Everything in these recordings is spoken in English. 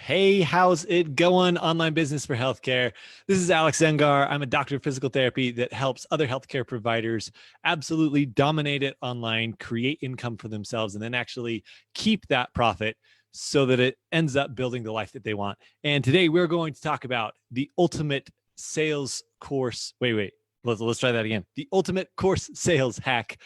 Hey, how's it going? Online business for healthcare. This is Alex Zengar. I'm a doctor of physical therapy that helps other healthcare providers absolutely dominate it online, create income for themselves, and then actually keep that profit so that it ends up building the life that they want. And today we're going to talk about the ultimate sales course. Wait. Let's try that again. The ultimate course sales hack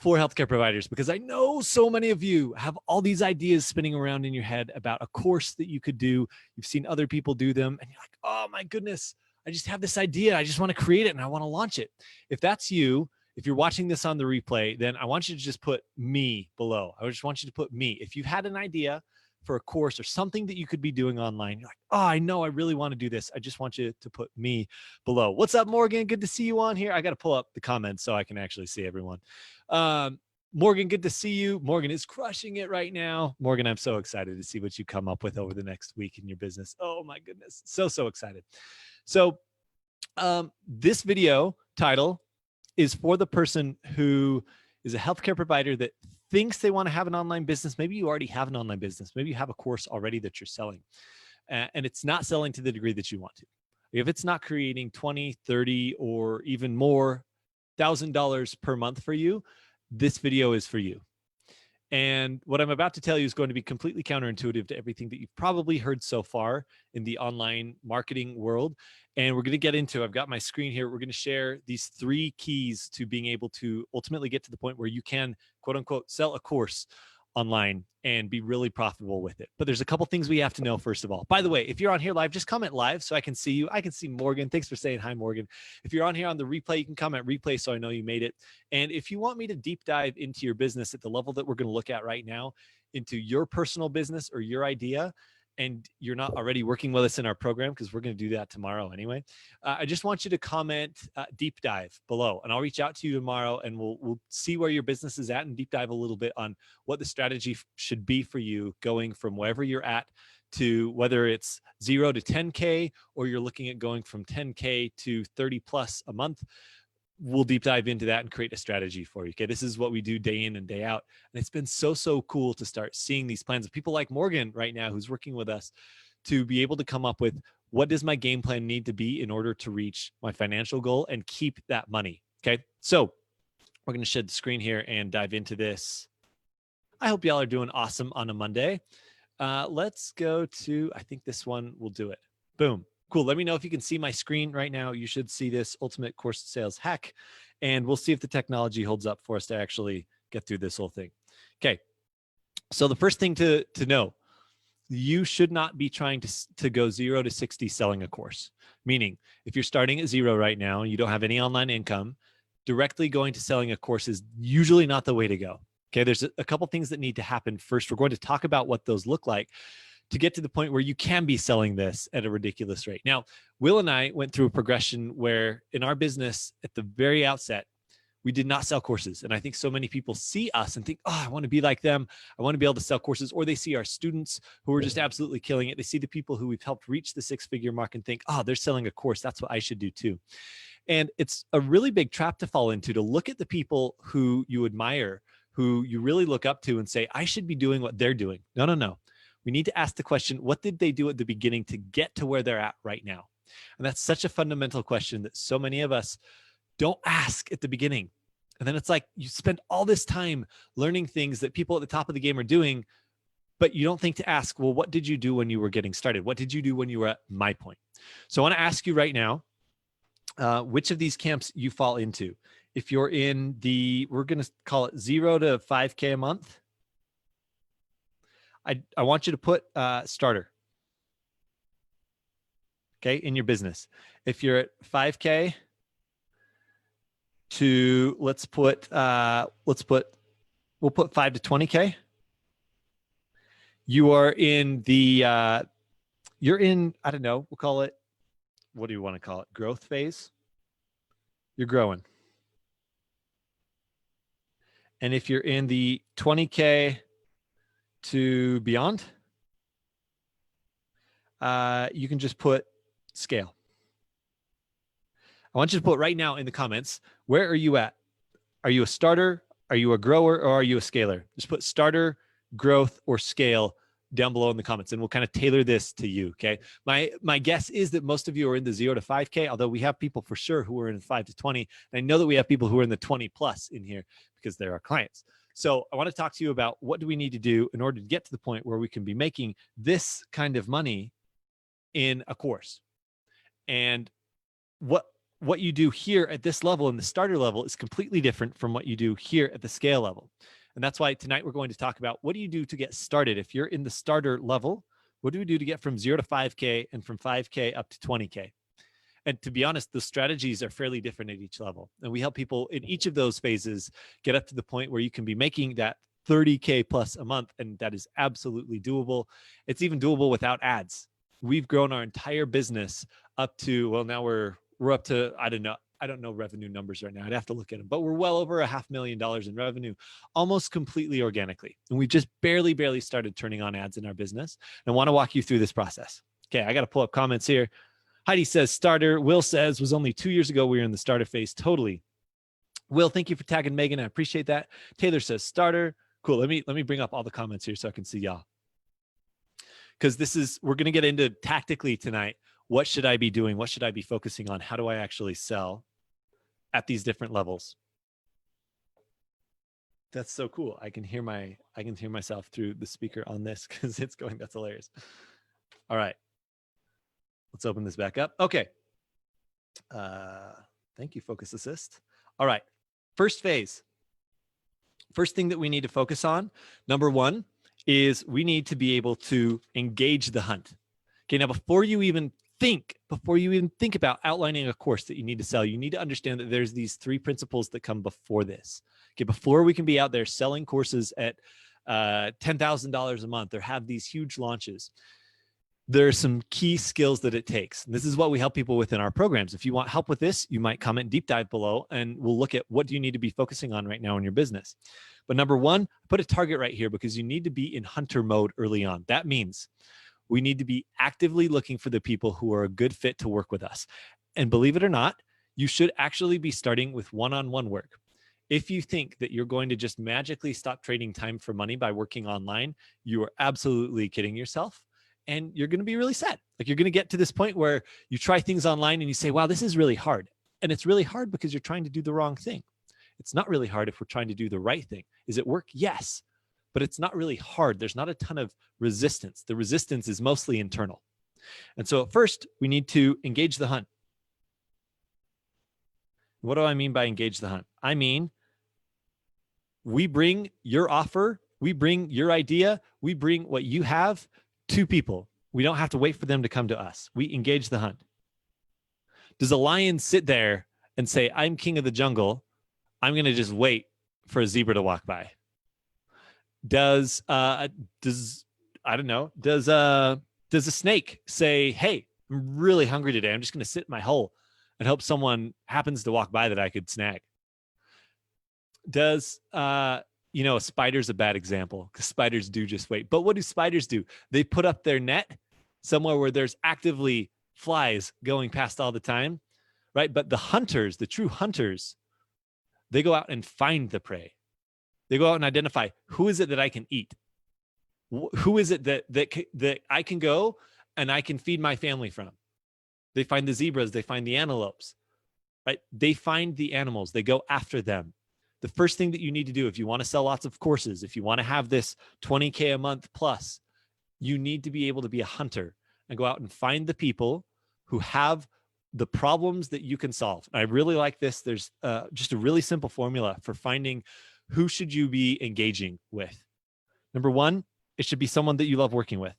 for healthcare providers, because I know so many of you have all these ideas spinning around in your head about a course that you could do. You've seen other people do them and you're like, oh my goodness, I just have this idea. I just want to create it and I want to launch it. If that's you, if you're watching this on the replay, then I want you to just put me below. I just want you to put me. If you've had an idea for a course or something that you could be doing online, you're like, oh, I know I really want to do this. I just want you to put me below. What's up, Morgan? Good to see you on here. I got to pull up the comments so I can actually see everyone. Morgan, good to see you. Morgan is crushing it right now. Morgan, I'm so excited to see what you come up with over the next week in your business. Oh my goodness. So excited. So this video title is for the person who is a healthcare provider that thinks they want to have an online business. Maybe you already have an online business. Maybe you have a course already that you're selling and it's not selling to the degree that you want to. If it's not creating 20, 30, or even more $1,000 per month for you, this video is for you. And what I'm about to tell you is going to be completely counterintuitive to everything that you've probably heard so far in the online marketing world. And we're going to get into, I've got my screen here. We're going to share these 3 keys to being able to ultimately get to the point where you can, quote unquote, sell a course online and be really profitable with it. But there's a couple things we have to know first of all. By the way, if you're on here live, just comment live so I can see you. I can see Morgan. Thanks for saying hi, Morgan. If you're on here on the replay, you can comment replay so I know you made it. And if you want me to deep dive into your business at the level that we're going to look at right now, into your personal business or your idea, and you're not already working with us in our program, because we're going to do that tomorrow anyway, I just want you to comment deep dive below, and I'll reach out to you tomorrow and we'll see where your business is at and deep dive a little bit on what the strategy should be for you going from wherever you're at to whether it's 0 to 10K or you're looking at going from 10K to 30 plus a month. We'll deep dive into that and create a strategy for you. Okay. This is what we do day in and day out. And it's been so cool to start seeing these plans of people like Morgan right now, who's working with us, to be able to come up with, what does my game plan need to be in order to reach my financial goal and keep that money? Okay. So we're going to shed the screen here and dive into this. I hope y'all are doing awesome on a Monday. Let's go to, I think this one will do it. Boom. Cool. Let me know if you can see my screen right now. You should see this ultimate course sales hack, and we'll see if the technology holds up for us to actually get through this whole thing. Okay. So the first thing to know, you should not be trying to go 0 to 60 selling a course. Meaning, if you're starting at 0 right now and you don't have any online income, directly going to selling a course is usually not the way to go. Okay. There's a couple things that need to happen first. We're going to talk about what those look like to get to the point where you can be selling this at a ridiculous rate. Now, Will and I went through a progression where in our business at the very outset, we did not sell courses. And I think so many people see us and think, oh, I want to be like them. I want to be able to sell courses. Or they see our students who are just absolutely killing it. They see the people who we've helped reach the 6-figure mark and think, oh, they're selling a course. That's what I should do too. And it's a really big trap to fall into, to look at the people who you admire, who you really look up to and say, I should be doing what they're doing. No. We need to ask the question, what did they do at the beginning to get to where they're at right now? And that's such a fundamental question that so many of us don't ask at the beginning. And then it's like you spend all this time learning things that people at the top of the game are doing, but you don't think to ask, well, what did you do when you were getting started? What did you do when you were at my point? So I want to ask you right now, which of these camps you fall into. If you're in the, we're going to call it 0 to 5K a month, I want you to put starter, okay, in your business. If you're at 5K to, we'll put 5 to 20K. You are in the, you're in, I don't know, we'll call it, what do you want to call it? Growth phase. You're growing. And if you're in the 20K to beyond, you can just put scale. I want you to put right now in the comments, where are you at? Are you a starter? Are you a grower? Or are you a scaler? Just put starter, growth, or scale down below in the comments, and we'll kind of tailor this to you. Okay. My guess is that most of you are in the 0 to 5K, although we have people for sure who are in 5 to 20. And I know that we have people who are in the 20 plus in here because they're our clients. So I want to talk to you about what do we need to do in order to get to the point where we can be making this kind of money in a course. And what you do here at this level, in the starter level, is completely different from what you do here at the scale level. And that's why tonight we're going to talk about what do you do to get started. If you're in the starter level, what do we do to get from 0 to 5K and from 5K up to 20K? And to be honest, the strategies are fairly different at each level. And we help people in each of those phases get up to the point where you can be making that 30K plus a month. And that is absolutely doable. It's even doable without ads. We've grown our entire business up to, well, now we're up to, I don't know revenue numbers right now. I'd have to look at them, but we're well over $500,000 in revenue, almost completely organically. And we've just barely started turning on ads in our business. And I want to walk you through this process. Okay, I got to pull up comments here. Heidi says starter. Will says was only 2 years ago we were in the starter phase. Totally. Will, thank you for tagging Megan. I appreciate that. Taylor says starter. Cool. Let me bring up all the comments here so I can see y'all. Because we're going to get into tactically tonight. What should I be doing? What should I be focusing on? How do I actually sell at these different levels? That's so cool. I can hear myself through the speaker on this because it's going, that's hilarious. All right. Let's open this back up. Okay. Thank you, Focus Assist. All right. First phase. First thing that we need to focus on, number one, is we need to be able to engage the hunt. Okay. Now, before you even think about outlining a course that you need to sell, you need to understand that there's these 3 principles that come before this. Okay. Before we can be out there selling courses at $10,000 a month or have these huge launches, there are some key skills that it takes. And this is what we help people with in our programs. If you want help with this, you might comment deep dive below and we'll look at what do you need to be focusing on right now in your business. But number one, put a target right here because you need to be in hunter mode early on. That means we need to be actively looking for the people who are a good fit to work with us. And believe it or not, you should actually be starting with one-on-one work. If you think that you're going to just magically stop trading time for money by working online, you are absolutely kidding yourself. And you're going to be really sad. Like you're going to get to this point where you try things online and you say, wow, this is really hard. And it's really hard because you're trying to do the wrong thing. It's not really hard if we're trying to do the right thing. Is it work? Yes. But it's not really hard. There's not a ton of resistance. The resistance is mostly internal. And so at first, we need to engage the hunt. What do I mean by engage the hunt? I mean, we bring your offer, we bring your idea, we bring what you have to people. We don't have to wait for them to come to us. We engage the hunt. Does a lion sit there and say, I'm king of the jungle, I'm going to just wait for a zebra to walk by? Does a snake say, hey, I'm really hungry today, I'm just going to sit in my hole and hope someone happens to walk by that I could snag? Does a spider's a bad example because spiders do just wait. But what do spiders do? They put up their net somewhere where there's actively flies going past all the time, right? But the hunters, the true hunters, they go out and find the prey. They go out and identify, who is it that I can eat? Who is it that I can go and I can feed my family from? They find the zebras, they find the antelopes, right? They find the animals, they go after them. The first thing that you need to do if you want to sell lots of courses, if you want to have this 20K a month plus, you need to be able to be a hunter and go out and find the people who have the problems that you can solve. I really like this. There's just a really simple formula for finding who should you be engaging with. Number one, it should be someone that you love working with.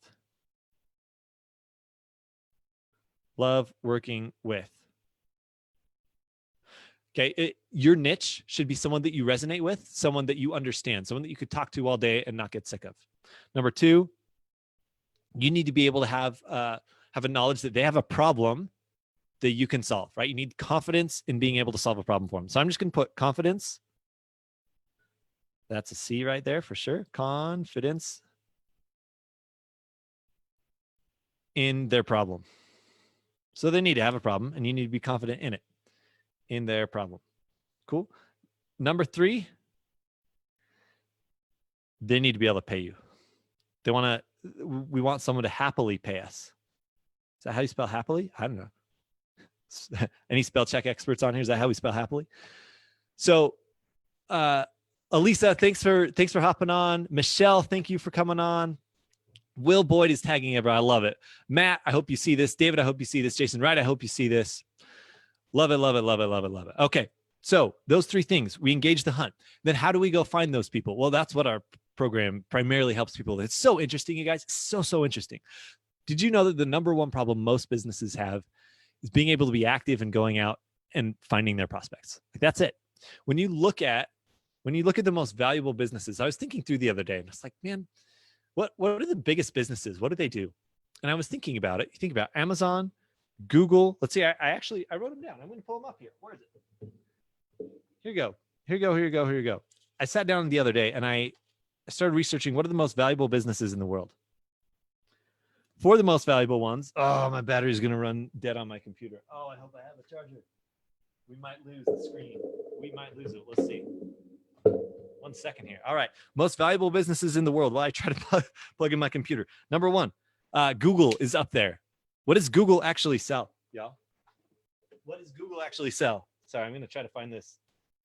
Love working with. Okay, your niche should be someone that you resonate with, someone that you understand, someone that you could talk to all day and not get sick of. Number two, you need to be able to have a knowledge that they have a problem that you can solve, right? You need confidence in being able to solve a problem for them. So I'm just going to put confidence. That's a C right there for sure. Confidence in their problem. So they need to have a problem and you need to be confident in it, in their problem. Cool. Number three, they need to be able to pay you. They want to we want someone to happily pay us. Is that how you spell happily? I don't know. Any spell check experts on here? Is that how we spell happily? So, Elisa, thanks for hopping on. Michelle, thank you for coming on. Will Boyd is tagging everyone. I love it. Matt, I hope you see this. David, I hope you see this. Jason Wright, I hope you see this. Love it, love it, love it, love it, love it. Okay, so those three things. We engage the hunt. Then how do we go find those people? Well, that's what our program primarily helps people with. It's so interesting, you guys. It's so interesting. Did you know that the number one problem most businesses have is being able to be active and going out and finding their prospects? Like, that's it. When you look at the most valuable businesses, I was thinking through the other day, and I was like, man, what are the biggest businesses? What do they do? And I was thinking about it. You think about Amazon, Google. Let's see. I wrote them down. I'm going to pull them up here. Where is it? Here you go. I sat down the other day and I started researching what are the most valuable businesses in the world. For the most valuable ones, oh, my battery is going to run dead on my computer. Oh, I hope I have a charger. We might lose the screen. We might lose it. Let's see. 1 second here. All right. Most valuable businesses in the world. Well, I try to plug in my computer. Number one, Google is up there. What does Google actually sell, y'all? What does Google actually sell? Sorry, I'm going to try to find this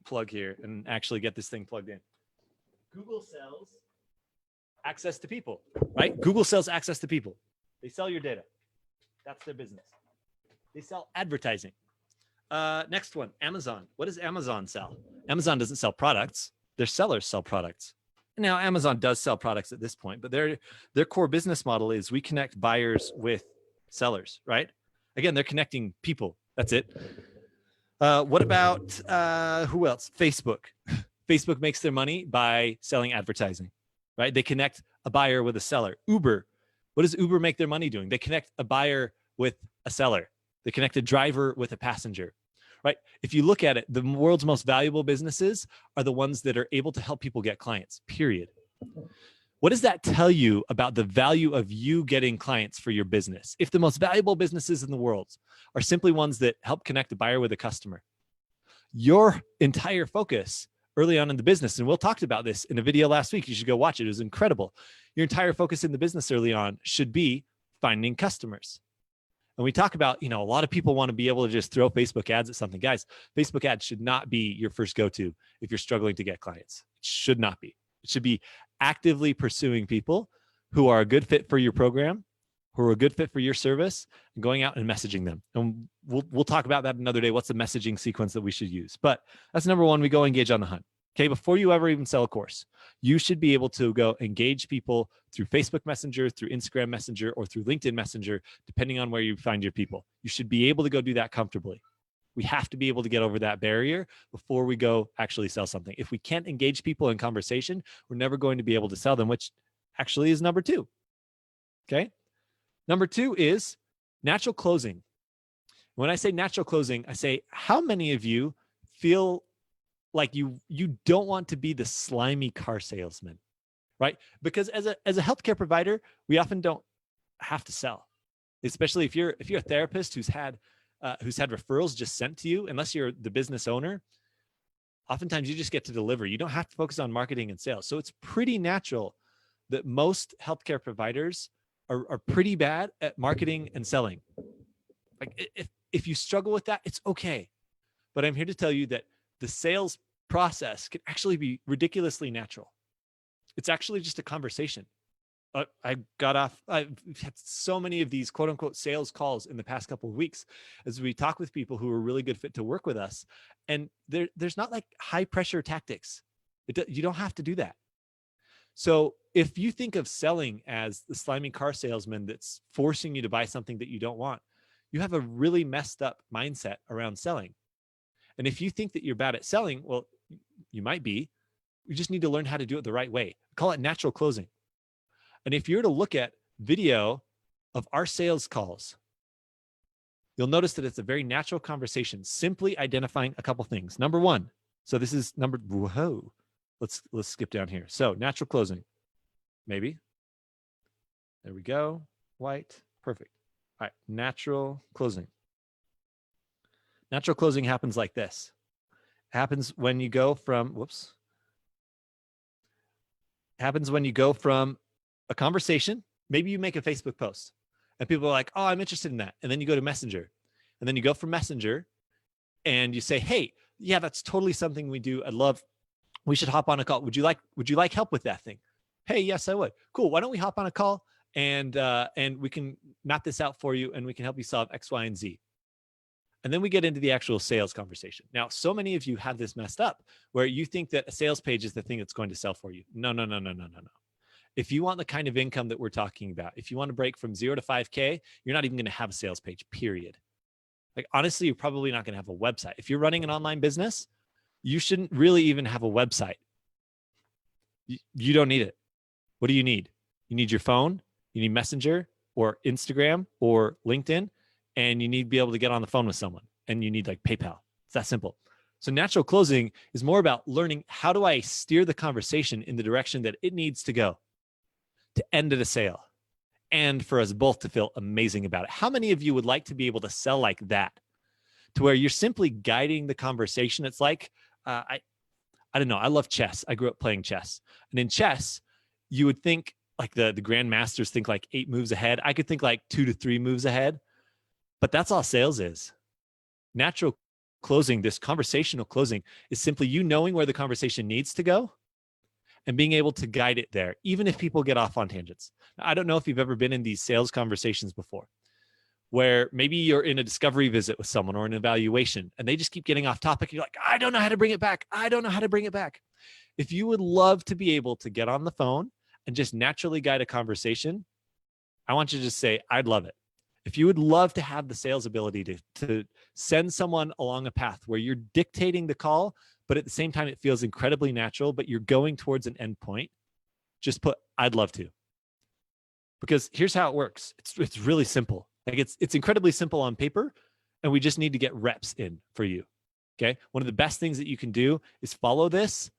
plug here and actually get this thing plugged in. Google sells access to people, right? Google sells access to people. They sell your data. That's their business. They sell advertising. Next one, Amazon. What does Amazon sell? Amazon doesn't sell products. Their sellers sell products. Now, Amazon does sell products at this point, but their core business model is we connect buyers with sellers, right? Again, they're connecting people. That's it. What about who else? Facebook. Facebook makes their money by selling advertising, right? They connect a buyer with a seller. Uber. What does Uber make their money doing? They connect a buyer with a seller. They connect a driver with a passenger, right? If you look at it, the world's most valuable businesses are the ones that are able to help people get clients, period. What does that tell you about the value of you getting clients for your business? If the most valuable businesses in the world are simply ones that help connect a buyer with a customer, your entire focus early on in the business, and Will talked about this in a video last week, you should go watch it, it was incredible. Your entire focus in the business early on should be finding customers. And we talk about, a lot of people want to be able to just throw Facebook ads at something. Guys, Facebook ads should not be your first go-to if you're struggling to get clients. It should not be. It should be actively pursuing people who are a good fit for your program, who are a good fit for your service, and going out and messaging them. And we'll talk about that another day. What's the messaging sequence that we should use? But that's number one, we go engage on the hunt. Okay, before you ever even sell a course, you should be able to go engage people through Facebook Messenger, through Instagram Messenger, or through LinkedIn Messenger, depending on where you find your people. You should be able to go do that comfortably. We have to be able to get over that barrier before we go actually sell something. If we can't engage people in conversation, we're never going to be able to sell them, which actually is number two. Okay. Number two is natural closing. When I say natural closing, I say, how many of you feel like you don't want to be the slimy car salesman, right? Because as a healthcare provider, we often don't have to sell, especially if you're a therapist who's had referrals just sent to you. Unless you're the business owner, oftentimes you just get to deliver. You don't have to focus on marketing and sales. So it's pretty natural that most healthcare providers are pretty bad at marketing and selling. Like if you struggle with that, it's okay. But I'm here to tell you that the sales process can actually be ridiculously natural. It's actually just a conversation. I've had so many of these quote unquote sales calls in the past couple of weeks as we talk with people who are really good fit to work with us. And there's not like high pressure tactics. You don't have to do that. So if you think of selling as the slimy car salesman that's forcing you to buy something that you don't want, you have a really messed up mindset around selling. And if you think that you're bad at selling, well, you might be. You just need to learn how to do it the right way. Call it natural closing. And if you're to look at video of our sales calls, you'll notice that it's a very natural conversation, simply identifying a couple things. Number one, so this is let's skip down here. So natural closing, maybe. There we go. White, perfect. All right, natural closing. Natural closing happens like this. It happens when you go from, happens when you go from a conversation, maybe you make a Facebook post and people are like, oh, I'm interested in that. And then you go to Messenger, and then you go from Messenger and you say, hey, yeah, that's totally something we do. We should hop on a call. Would you like help with that thing? Hey, yes, I would. Cool. Why don't we hop on a call and we can map this out for you and we can help you solve X, Y, and Z. And then we get into the actual sales conversation. Now, so many of you have this messed up where you think that a sales page is the thing that's going to sell for you. No. If you want the kind of income that we're talking about, if you want to break from 0 to 5K, you're not even going to have a sales page, period. Like, honestly, you're probably not going to have a website. If you're running an online business, you shouldn't really even have a website. You don't need it. What do you need? You need your phone, you need Messenger or Instagram or LinkedIn, and you need to be able to get on the phone with someone, and you need like PayPal. It's that simple. So natural closing is more about learning, how do I steer the conversation in the direction that it needs to go to end at a sale, and for us both to feel amazing about it. How many of you would like to be able to sell like that, to where you're simply guiding the conversation? It's like, I don't know. I love chess. I grew up playing chess. And in chess, you would think like the grandmasters think like 8 moves ahead. I could think like 2 to 3 moves ahead, but that's all sales is. Natural closing, this conversational closing, is simply you knowing where the conversation needs to go and being able to guide it there, even if people get off on tangents. Now, I don't know if you've ever been in these sales conversations before, where maybe you're in a discovery visit with someone or an evaluation, and they just keep getting off topic. You're like, I don't know how to bring it back. I don't know how to bring it back. If you would love to be able to get on the phone and just naturally guide a conversation, I want you to just say, I'd love it. If you would love to have the sales ability to send someone along a path where you're dictating the call, but at the same time, it feels incredibly natural, but you're going towards an end point, just put, I'd love to. Because here's how it works. It's really simple. Like it's incredibly simple on paper, and we just need to get reps in for you. Okay. One of the best things that you can do is follow this,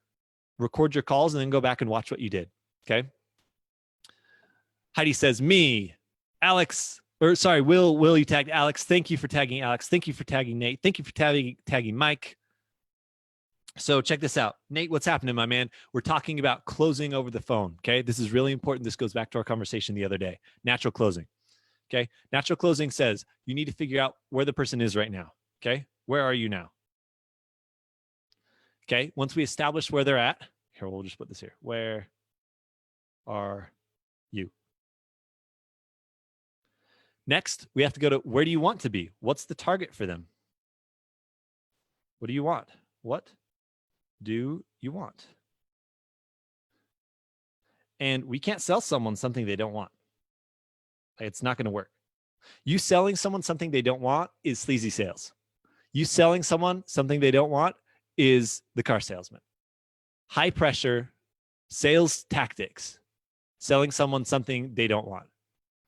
record your calls, and then go back and watch what you did. Okay. Heidi says, me, Alex, or sorry, Will, you tagged Alex. Thank you for tagging Alex. Thank you for tagging Nate. Thank you for tagging Mike. So check this out. Nate, what's happening, my man? We're talking about closing over the phone. Okay. This is really important. This goes back to our conversation the other day. Natural closing. Okay. Natural closing says you need to figure out where the person is right now. Okay. Where are you now? Okay. Once we establish where they're at, here, we'll just put this here. Where are you? Next, we have to go to, where do you want to be? What's the target for them? What do you want? What do you want? And we can't sell someone something they don't want. It's not going to work. You selling someone something they don't want is sleazy sales. You selling someone something they don't want is the car salesman. High pressure sales tactics, selling someone something they don't want.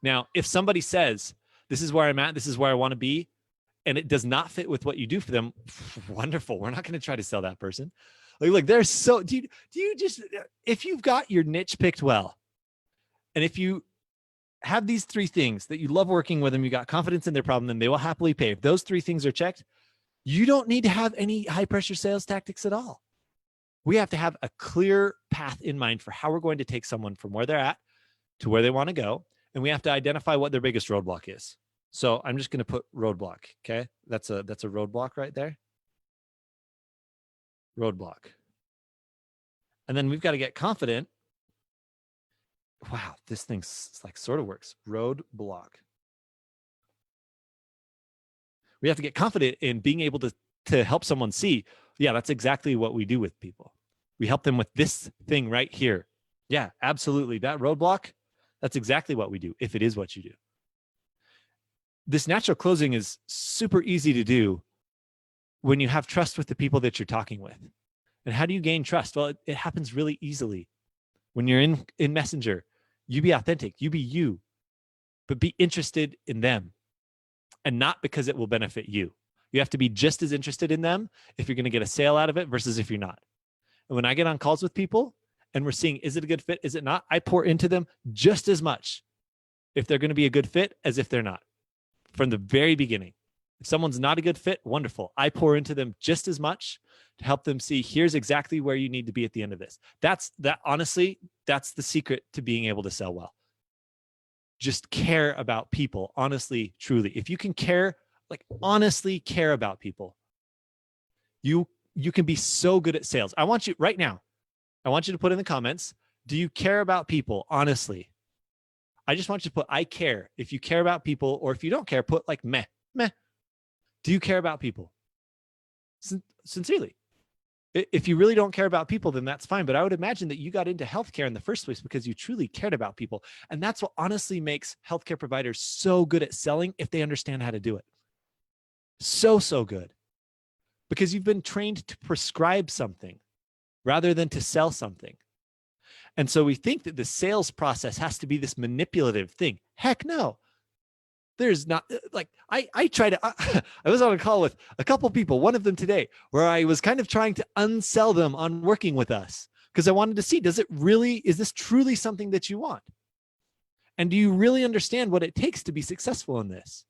Now, if somebody says, this is where I'm at, this is where I want to be, and it does not fit with what you do for them, wonderful. We're not going to try to sell that person. Like they're so, do you just, if you've got your niche picked well, and if you have these 3 things that you love working with them, you got confidence in their problem, then they will happily pay. If those 3 things are checked, you don't need to have any high pressure sales tactics at all. We have to have a clear path in mind for how we're going to take someone from where they're at to where they want to go. And we have to identify what their biggest roadblock is. So I'm just going to put roadblock. Okay. That's a roadblock right there. Roadblock. And then we've got to get confident. Wow. This thing's like sort of works. Roadblock. We have to get confident in being able to help someone see, yeah, that's exactly what we do with people. We help them with this thing right here. Yeah, absolutely. That roadblock, that's exactly what we do, if it is what you do. This natural closing is super easy to do when you have trust with the people that you're talking with. And how do you gain trust? Well, it happens really easily. When you're in Messenger, you be authentic, you be you, but be interested in them, and not because it will benefit you. You have to be just as interested in them if you're going to get a sale out of it versus if you're not. And when I get on calls with people and we're seeing, is it a good fit? Is it not? I pour into them just as much if they're going to be a good fit as if they're not, from the very beginning. If someone's not a good fit, wonderful. I pour into them just as much to help them see, here's exactly where you need to be at the end of this. Honestly, that's the secret to being able to sell well. just care about people, honestly, truly. If you can care, like honestly care about people, you can be so good at sales. I want you right now, I want you to put in the comments, do you care about people, honestly? I just want you to put, I care. If you care about people, or if you don't care, put like meh, meh. Do you care about people? Sincerely. If you really don't care about people, then that's fine. But I would imagine that you got into healthcare in the first place because you truly cared about people. And that's what honestly makes healthcare providers so good at selling if they understand how to do it. So, so good. Because you've been trained to prescribe something rather than to sell something. And so we think that the sales process has to be this manipulative thing. Heck no. There's not, like, I try to, I was on a call with a couple people, one of them today, where I was kind of trying to unsell them on working with us because I wanted to see, is this truly something that you want? And do you really understand what it takes to be successful in this?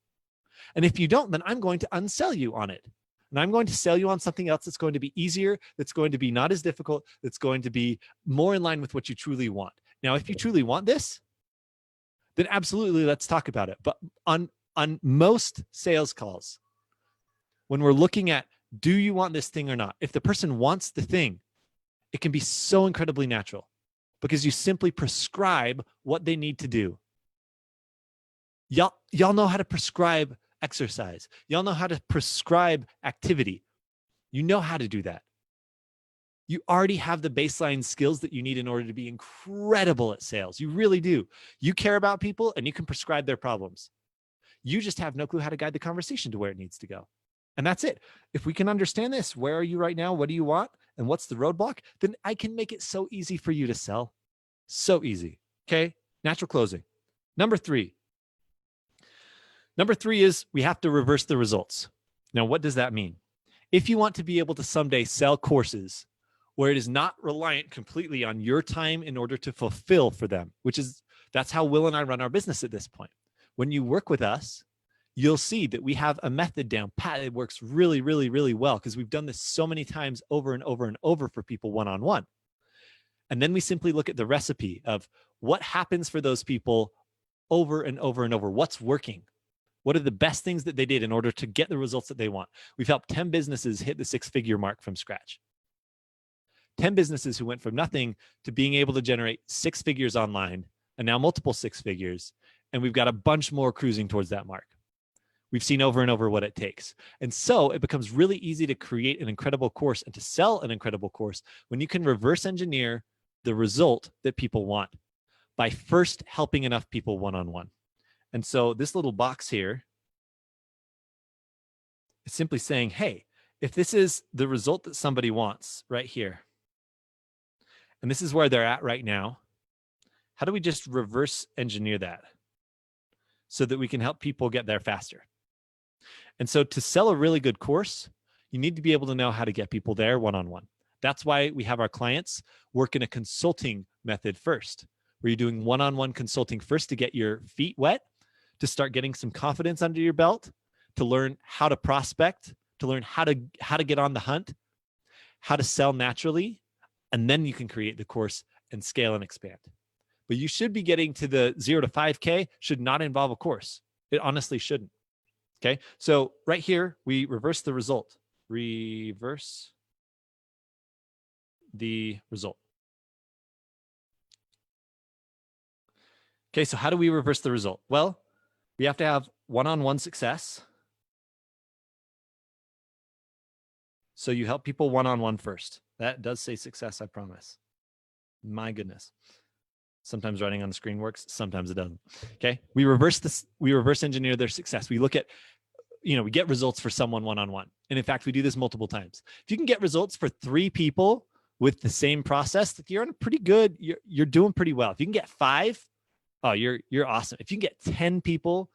And if you don't, then I'm going to unsell you on it. And I'm going to sell you on something else that's going to be easier, that's going to be not as difficult, that's going to be more in line with what you truly want. Now, if you truly want this, then absolutely, let's talk about it. But on most sales calls, when we're looking at, do you want this thing or not? If the person wants the thing, it can be so incredibly natural because you simply prescribe what they need to do. Y'all know how to prescribe exercise. Y'all know how to prescribe activity. You know how to do that. You already have the baseline skills that you need in order to be incredible at sales. You really do. You care about people and you can prescribe their problems. You just have no clue how to guide the conversation to where it needs to go. And that's it. If we can understand this, where are you right now? What do you want? And what's the roadblock? Then I can make it so easy for you to sell. So easy. Okay. Natural closing. Number three is we have to reverse the results. Now, what does that mean? If you want to be able to someday sell courses where it is not reliant completely on your time in order to fulfill for them, that's how Will and I run our business at this point. When you work with us, you'll see that we have a method down pat. It works really, really, really well because we've done this so many times over and over and over for people one-on-one. And then we simply look at the recipe of what happens for those people over and over and over. What's working? What are the best things that they did in order to get the results that they want? We've helped 10 businesses hit the 6-figure mark from scratch. 10 businesses who went from nothing to being able to generate 6 figures online and now multiple 6 figures. And we've got a bunch more cruising towards that mark. We've seen over and over what it takes. And so it becomes really easy to create an incredible course and to sell an incredible course when you can reverse engineer the result that people want by first helping enough people one-on-one. And so this little box here is simply saying, hey, if this is the result that somebody wants right here, and this is where they're at right now, how do we just reverse engineer that so that we can help people get there faster? And so to sell a really good course, you need to be able to know how to get people there one-on-one. That's why we have our clients work in a consulting method first, where you're doing one-on-one consulting first to get your feet wet, to start getting some confidence under your belt, to learn how to prospect, to learn how to get on the hunt, how to sell naturally, and then you can create the course and scale and expand. But you should be getting to the 0 to 5K should not involve a course. It honestly shouldn't. Okay. So right here, we reverse the result. Reverse the result. Okay. So how do we reverse the result? Well, we have to have one-on-one success. So you help people one-on-one first. That does say success, I promise. My goodness. Sometimes writing on the screen works, sometimes it doesn't. Okay. We reverse engineer their success. We look at, we get results for someone one-on-one. And in fact, we do this multiple times. If you can get results for 3 people with the same process, you're on a pretty good, you're doing pretty well. If you can get 5, oh, you're awesome. If you can get 10 people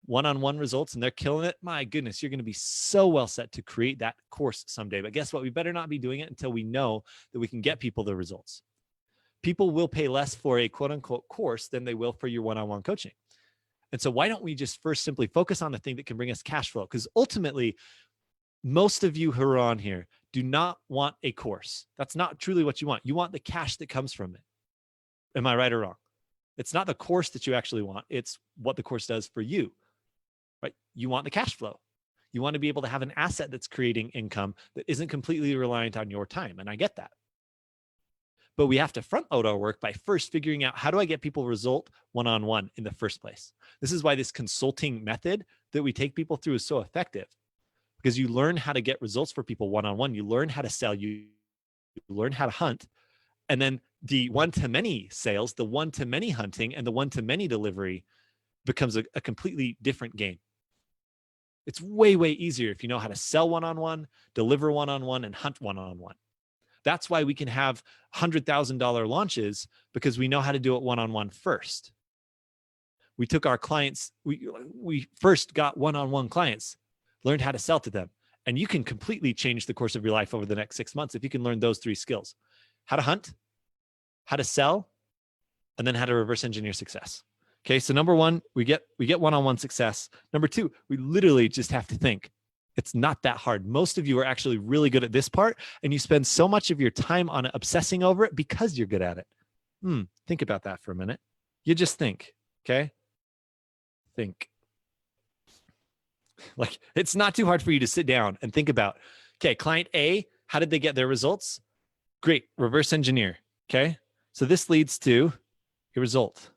one-on-one results and they're killing it, my goodness, you're going to be so well set to create that course someday. But guess what? We better not be doing it until we know that we can get people the results. People will pay less for a quote unquote course than they will for your one-on-one coaching. And so why don't we just first simply focus on the thing that can bring us cash flow? Because ultimately, most of you who are on here do not want a course. That's not truly what you want. You want the cash that comes from it. Am I right or wrong? It's not the course that you actually want. It's what the course does for you, right? You want the cash flow. You want to be able to have an asset that's creating income that isn't completely reliant on your time. And I get that. But we have to front load our work by first figuring out, how do I get people result one-on-one in the first place? This is why this consulting method that we take people through is so effective, because you learn how to get results for people one-on-one. You learn how to sell, you learn how to hunt. And then the one-to-many sales, the one-to-many hunting, and the one-to-many delivery becomes a completely different game. It's way, way easier if you know how to sell one-on-one, deliver one-on-one, and hunt one-on-one. That's why we can have $100,000 launches, because we know how to do it one-on-one first. We took our clients, we first got one-on-one clients, learned how to sell to them. And you can completely change the course of your life over the next 6 months if you can learn those 3 skills: how to hunt, how to sell, and then how to reverse engineer success. Okay, so number 1, we get one-on-one success. Number 2, we literally just have to think. It's not that hard. Most of you are actually really good at this part, and you spend so much of your time on it, obsessing over it, because you're good at it. Think about that for a minute. You just think, okay? Think. Like, it's not too hard for you to sit down and think about, okay, client A, how did they get their results? Great, reverse engineer, okay? So this leads to a result.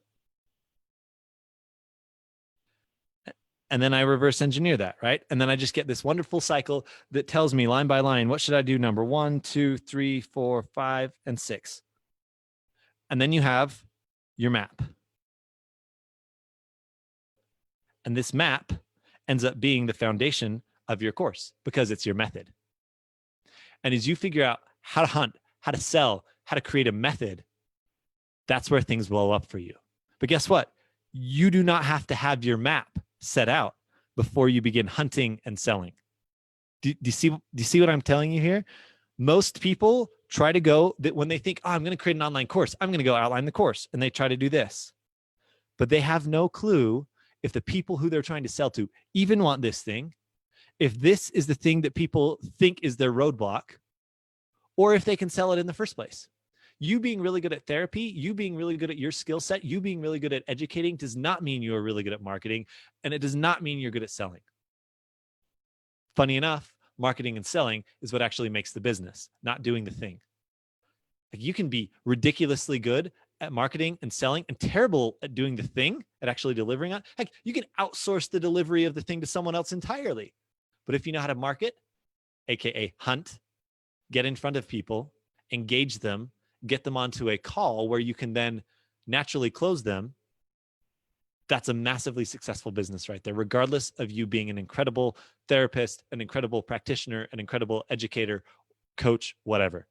And then I reverse engineer that, right? And then I just get this wonderful cycle that tells me line by line, what should I do? Number 1, 2, 3, 4, 5, and 6. And then you have your map. And this map ends up being the foundation of your course, because it's your method. And as you figure out how to hunt, how to sell, how to create a method, that's where things blow up for you. But guess what? You do not have to have your map set out before you begin hunting and selling. Do you see what I'm telling you here? Most people try to go that when they think, oh, I'm going to create an online course, I'm going to go outline the course, and they try to do this. But they have no clue if the people who they're trying to sell to even want this thing, if this is the thing that people think is their roadblock, or if they can sell it in the first place. You being really good at therapy, you being really good at your skill set, you being really good at educating does not mean you are really good at marketing, and it does not mean you're good at selling. Funny enough, marketing and selling is what actually makes the business, not doing the thing. Like, you can be ridiculously good at marketing and selling and terrible at doing the thing, at actually delivering on. Heck, you can outsource the delivery of the thing to someone else entirely. But if you know how to market, AKA hunt, get in front of people, engage them, get them onto a call where you can then naturally close them, that's a massively successful business right there, regardless of you being an incredible therapist, an incredible practitioner, an incredible educator, coach, whatever.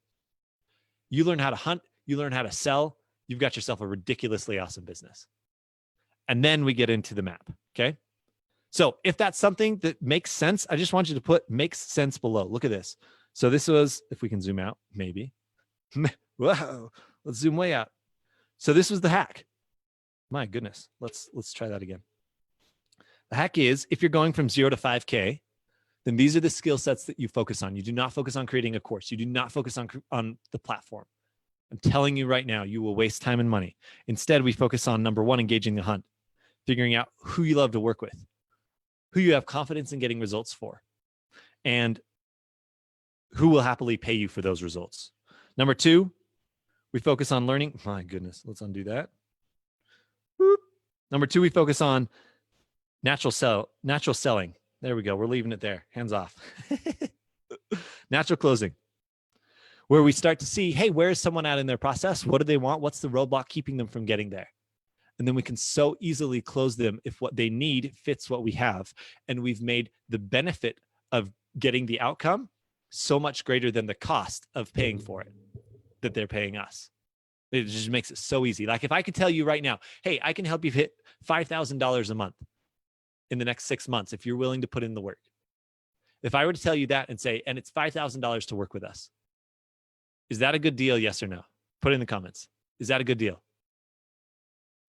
You learn how to hunt, you learn how to sell, you've got yourself a ridiculously awesome business. And then we get into the map, okay? So if that's something that makes sense, I just want you to put makes sense below. Look at this. So this was, if we can zoom out, maybe. Whoa, let's zoom way out. So this was the hack. My goodness, let's try that again. The hack is, if you're going from 0 to 5K, then these are the skill sets that you focus on. You do not focus on creating a course. You do not focus on the platform. I'm telling you right now, you will waste time and money. Instead, we focus on number 1, engaging the hunt, figuring out who you love to work with, who you have confidence in getting results for, and who will happily pay you for those results. Number 2, we focus on learning. My goodness, let's undo that. Boop. Number 2, we focus on natural selling. There we go. We're leaving it there. Hands off. Natural closing, where we start to see, hey, where is someone at in their process? What do they want? What's the roadblock keeping them from getting there? And then we can so easily close them if what they need fits what we have. And we've made the benefit of getting the outcome so much greater than the cost of paying for it that they're paying us. It just makes it so easy. Like, if I could tell you right now, hey, I can help you hit $5,000 a month in the next 6 months if you're willing to put in the work. If I were to tell you that and say, and it's $5,000 to work with us, is that a good deal? Yes or no? Put it in the comments. Is that a good deal?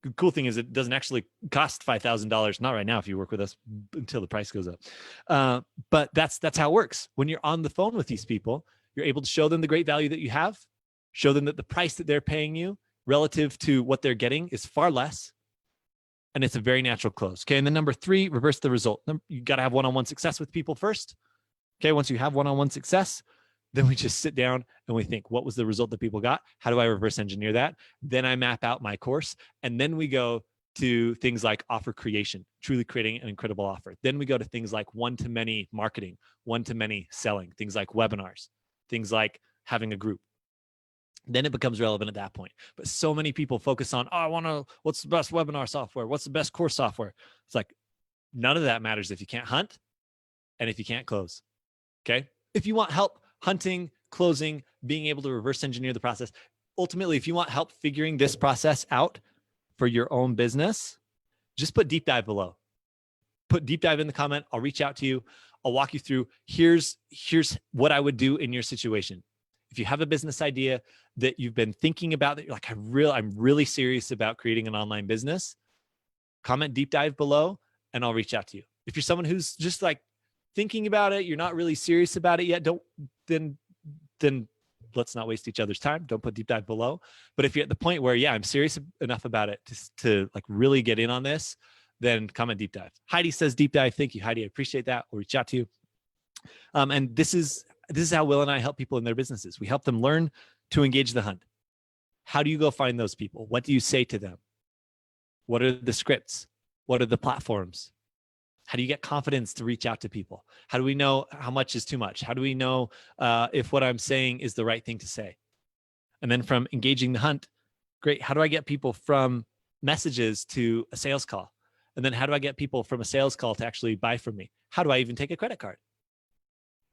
The cool thing is it doesn't actually cost $5,000. Not right now if you work with us, until the price goes up. But that's how it works. When you're on the phone with these people, you're able to show them the great value that you have, show them that the price that they're paying you relative to what they're getting is far less. And it's a very natural close. Okay. And then number 3, reverse the result. You got to have one-on-one success with people first. Okay. Once you have one-on-one success, then we just sit down and we think, what was the result that people got? How do I reverse engineer that? Then I map out my course. And then we go to things like offer creation, truly creating an incredible offer. Then we go to things like one-to-many marketing, one-to-many selling, things like webinars, things like having a group. Then it becomes relevant at that point. But so many people focus on, what's the best webinar software? What's the best course software? It's like, none of that matters if you can't hunt and if you can't close. Okay. If you want help hunting, closing, being able to reverse engineer the process, ultimately, if you want help figuring this process out for your own business, just put deep dive below. Put deep dive in the comment. I'll reach out to you. I'll walk you through. Here's what I would do in your situation. If you have a business idea that you've been thinking about, that you're like, I'm really serious about creating an online business, comment deep dive below and I'll reach out to you. If you're someone who's just like thinking about it, you're not really serious about it yet, then let's not waste each other's time. Don't put deep dive below. But if you're at the point where, yeah, I'm serious enough about it to like really get in on this, then comment deep dive. Heidi says deep dive. Thank you, Heidi. I appreciate that. We'll reach out to you. And this is how Will and I help people in their businesses. We help them learn to engage the hunt. How do you go find those people? What do you say to them? What are the scripts? What are the platforms? How do you get confidence to reach out to people? How do we know how much is too much? How do we know if what I'm saying is the right thing to say? And then from engaging the hunt, great. How do I get people from messages to a sales call? And then how do I get people from a sales call to actually buy from me? How do I even take a credit card?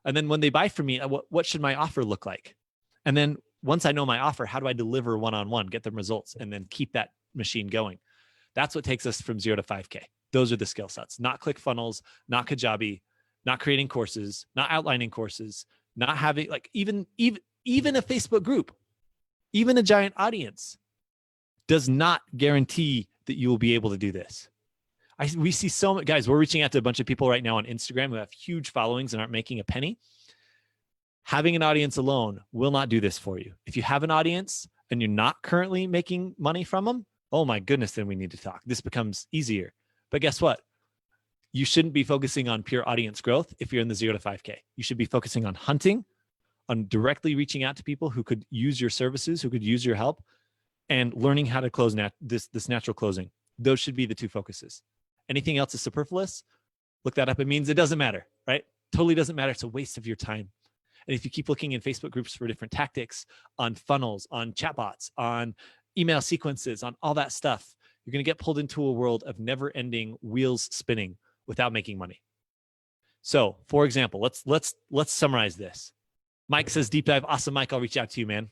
And then when they buy from me, what should my offer look like? And then once I know my offer, how do I deliver one-on-one, get them results, and then keep that machine going? That's what takes us from 0 to 5K. Those are the skill sets, not ClickFunnels, not Kajabi, not creating courses, not outlining courses, not having like even a Facebook group, even a giant audience does not guarantee that you will be able to do this. We see so many guys, we're reaching out to a bunch of people right now on Instagram who have huge followings and aren't making a penny. Having an audience alone will not do this for you. If you have an audience and you're not currently making money from them, oh my goodness, then we need to talk. This becomes easier. But guess what? You shouldn't be focusing on pure audience growth if you're in the 0 to 5K. You should be focusing on hunting, on directly reaching out to people who could use your services, who could use your help, and learning how to close this natural closing. Those should be the 2 focuses. Anything else is superfluous. Look that up. It means it doesn't matter, right? Totally doesn't matter. It's a waste of your time. And if you keep looking in Facebook groups for different tactics, on funnels, on chatbots, on email sequences, on all that stuff, you're going to get pulled into a world of never-ending wheels spinning without making money. So, for example, let's summarize this. Mike says deep dive. Awesome, Mike. I'll reach out to you, man.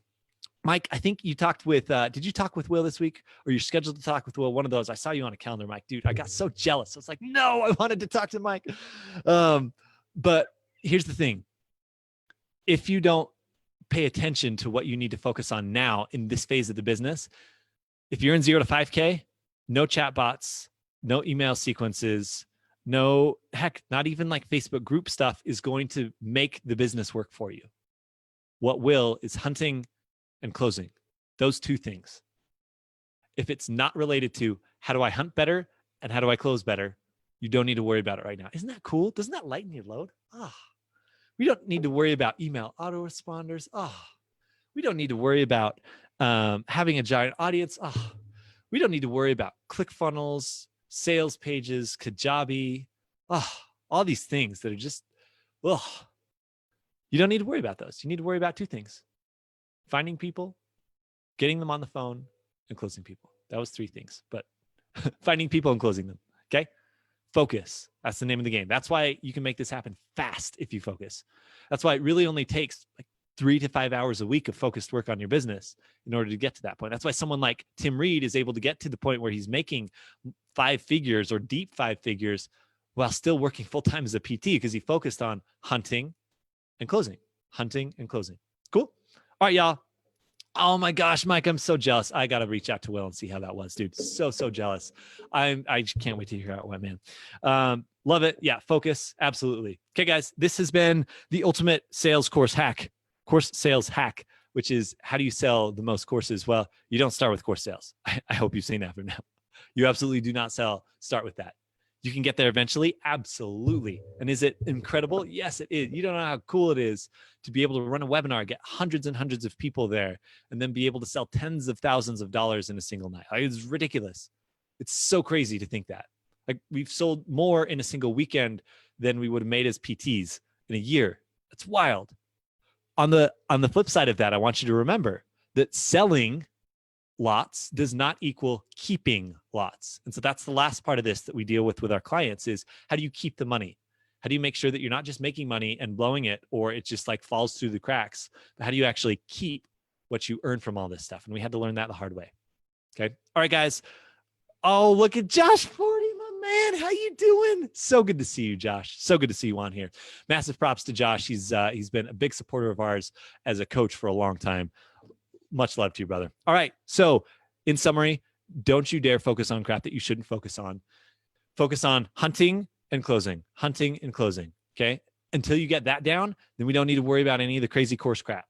Mike, I think you talked with, did you talk with Will this week? Or you're scheduled to talk with Will? One of those. I saw you on a calendar, Mike. Dude, I got so jealous. I was like, no, I wanted to talk to Mike. But here's the thing. If you don't pay attention to what you need to focus on now in this phase of the business, if you're in 0 to 5K, no chatbots, no email sequences, no, heck, not even like Facebook group stuff is going to make the business work for you. What will is hunting and closing, those 2 things. If it's not related to how do I hunt better and how do I close better, you don't need to worry about it right now. Isn't that cool? Doesn't that lighten your load? We don't need to worry about email autoresponders. We don't need to worry about having a giant audience. We don't need to worry about ClickFunnels, sales pages, Kajabi, all these things that are just, you don't need to worry about those. You need to worry about 2 things. Finding people, getting them on the phone, and closing people. That was 3 things, but finding people and closing them, okay? Focus. That's the name of the game. That's why you can make this happen fast if you focus. That's why it really only takes like 3 to 5 hours a week of focused work on your business in order to get to that point. That's why someone like Tim Reed is able to get to the point where he's making 5 figures or deep 5 figures while still working full-time as a PT because he focused on hunting and closing, hunting and closing. Cool. All right, y'all. Oh my gosh, Mike, I'm so jealous. I got to reach out to Will and see how that was, dude. So jealous. I can't wait to hear how it went, man. Love it. Yeah, focus. Absolutely. Okay, guys, this has been the ultimate sales course sales hack which is how do you sell the most courses? Well, you don't start with course sales. I hope you've seen that from now. You absolutely do not start with that. You can get there eventually. Absolutely. And is it incredible? Yes, it is. You don't know how cool it is to be able to run a webinar, get hundreds and hundreds of people there, and then be able to sell tens of thousands of dollars in a single night. Like, it's ridiculous. It's so crazy to think that. Like, we've sold more in a single weekend than we would have made as PTs in a year. That's wild. On the flip side of that, I want you to remember that selling lots does not equal keeping lots. And so that's the last part of this that we deal with our clients is how do you keep the money? How do you make sure that you're not just making money and blowing it, or it just like falls through the cracks? But how do you actually keep what you earn from all this stuff? And we had to learn that the hard way. Okay. All right, guys. Oh, look at Josh 40, my man. How you doing? So good to see you, Josh. So good to see you on here. Massive props to Josh. He's been a big supporter of ours as a coach for a long time. Much love to you, brother. All right. So in summary, don't you dare focus on crap that you shouldn't focus on. Focus on hunting and closing, okay? Until you get that down, then we don't need to worry about any of the crazy course crap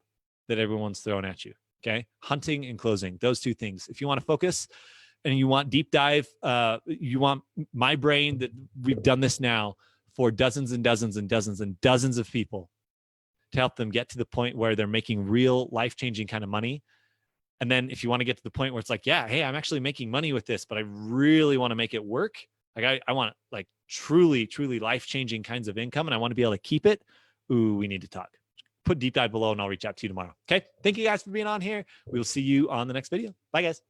that everyone's throwing at you, okay? Hunting and closing, those two things. If you want to focus and you want deep dive, you want my brain, that we've done this now for dozens and dozens and dozens and dozens of people to help them get to the point where they're making real life-changing kind of money. And then if you want to get to the point where it's like, yeah, hey, I'm actually making money with this, but I really want to make it work. Like I want like truly, truly life-changing kinds of income, and I want to be able to keep it. Ooh, we need to talk. Put deep dive below and I'll reach out to you tomorrow. Okay. Thank you guys for being on here. We will see you on the next video. Bye, guys.